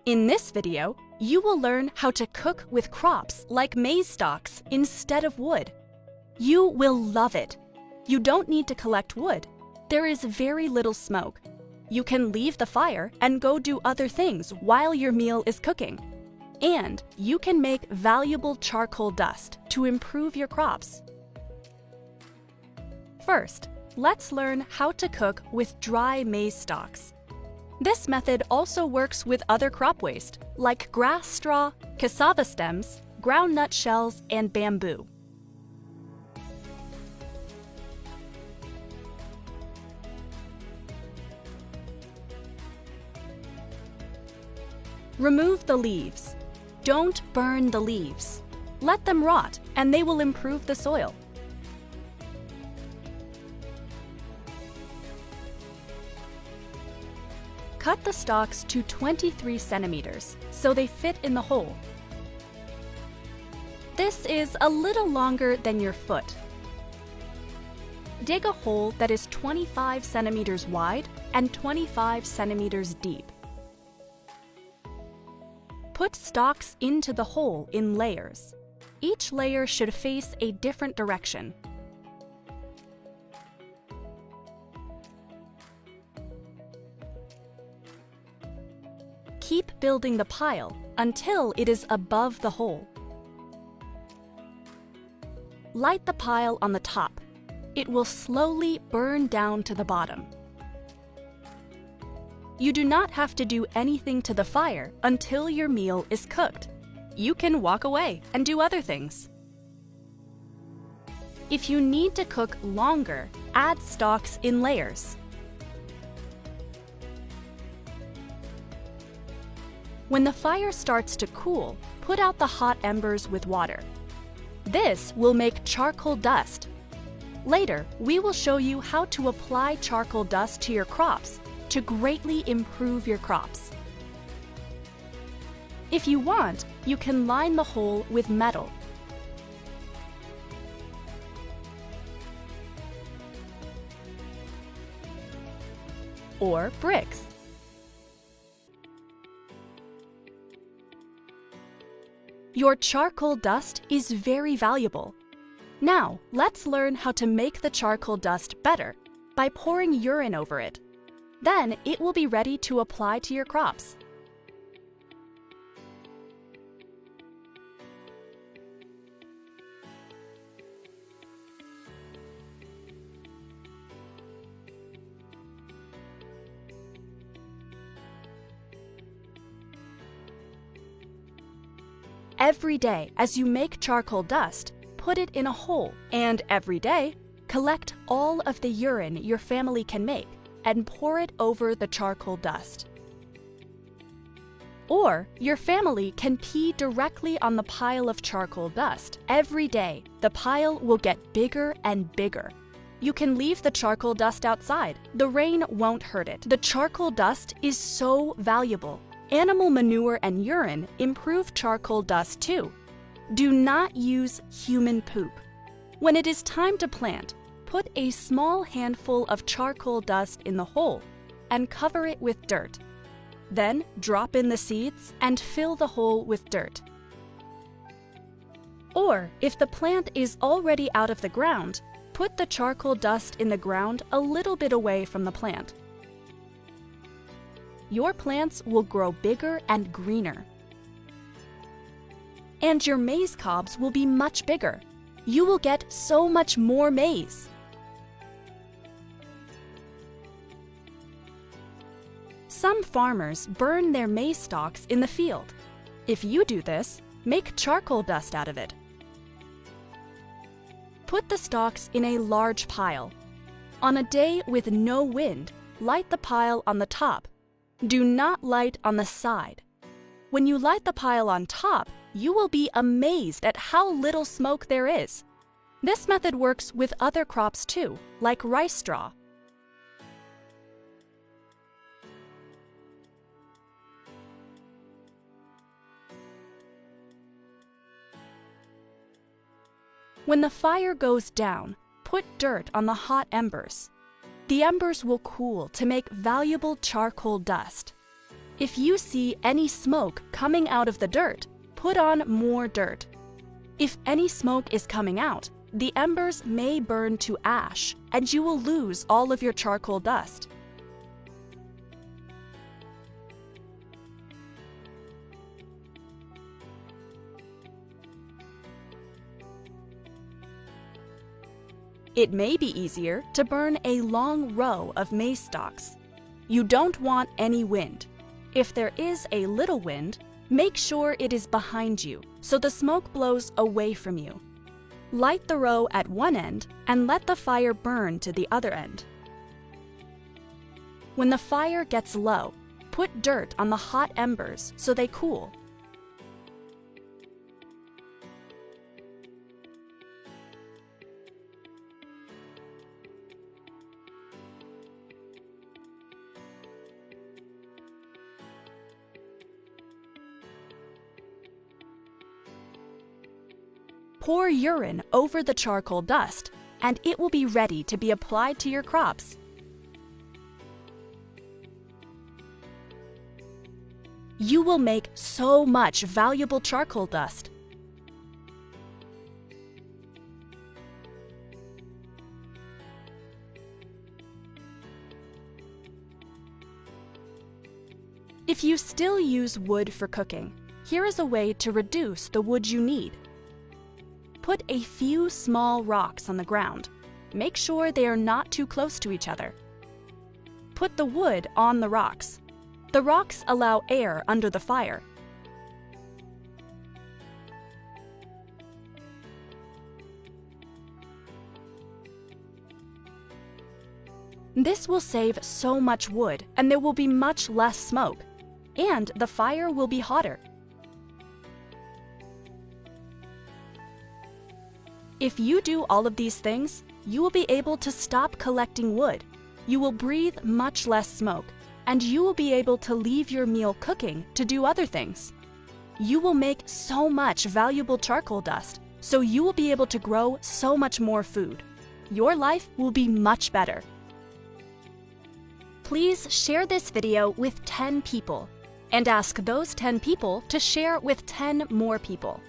In this video, you will learn how to cook with crops like maize stalks instead of wood. You will love it. You don't need to collect wood. There is very little smoke. You can leave the fire and go do other things while your meal is cooking. And you can make valuable charcoal dust to improve your crops. First, let's learn how to cook with dry maize stalks. This method also works with other crop waste, like grass straw, cassava stems, groundnut shells, and bamboo. Remove the leaves. Don't burn the leaves. Let them rot, and they will improve the soil. Cut the stalks to 23 centimeters so they fit in the hole. This is a little longer than your foot. Dig a hole that is 25 centimeters wide and 25 centimeters deep. Put stalks into the hole in layers. Each layer should face a different direction. Keep building the pile until it is above the hole. Light the pile on the top. It will slowly burn down to the bottom. You do not have to do anything to the fire until your meal is cooked. You can walk away and do other things. If you need to cook longer, add stalks in layers. When the fire starts to cool, put out the hot embers with water. This will make charcoal dust. Later, we will show you how to apply charcoal dust to your crops to greatly improve your crops. If you want, you can line the hole with metal. Or bricks. Your charcoal dust is very valuable. Now, let's learn how to make the charcoal dust better by pouring urine over it. Then it will be ready to apply to your crops. Every day, as you make charcoal dust, put it in a hole, and every day, collect all of the urine your family can make and pour it over the charcoal dust. Or your family can pee directly on the pile of charcoal dust. Every day, the pile will get bigger and bigger. You can leave the charcoal dust outside. The rain won't hurt it. The charcoal dust is so valuable. Animal manure and urine improve charcoal dust too. Do not use human poop. When it is time to plant, put a small handful of charcoal dust in the hole and cover it with dirt. Then drop in the seeds and fill the hole with dirt. Or, if the plant is already out of the ground, put the charcoal dust in the ground a little bit away from the plant. Your plants will grow bigger and greener. And your maize cobs will be much bigger. You will get so much more maize. Some farmers burn their maize stalks in the field. If you do this, make charcoal dust out of it. Put the stalks in a large pile. On a day with no wind, light the pile on the top. Do not light on the side. When you light the pile on top, you will be amazed at how little smoke there is. This method works with other crops too, like rice straw. When the fire goes down, put dirt on the hot embers. The embers will cool to make valuable charcoal dust. If you see any smoke coming out of the dirt, put on more dirt. If any smoke is coming out, the embers may burn to ash, and you will lose all of your charcoal dust. It may be easier to burn a long row of maize stalks. You don't want any wind. If there is a little wind, make sure it is behind you so the smoke blows away from you. Light the row at one end and let the fire burn to the other end. When the fire gets low, put dirt on the hot embers so they cool. Pour urine over the charcoal dust, and it will be ready to be applied to your crops. You will make so much valuable charcoal dust. If you still use wood for cooking, here is a way to reduce the wood you need. Put a few small rocks on the ground. Make sure they are not too close to each other. Put the wood on the rocks. The rocks allow air under the fire. This will save so much wood, and there will be much less smoke, and the fire will be hotter. If you do all of these things, you will be able to stop collecting wood. You will breathe much less smoke, and you will be able to leave your meal cooking to do other things. You will make so much valuable charcoal dust, so you will be able to grow so much more food. Your life will be much better. Please share this video with 10 people, and ask those 10 people to share with 10 more people.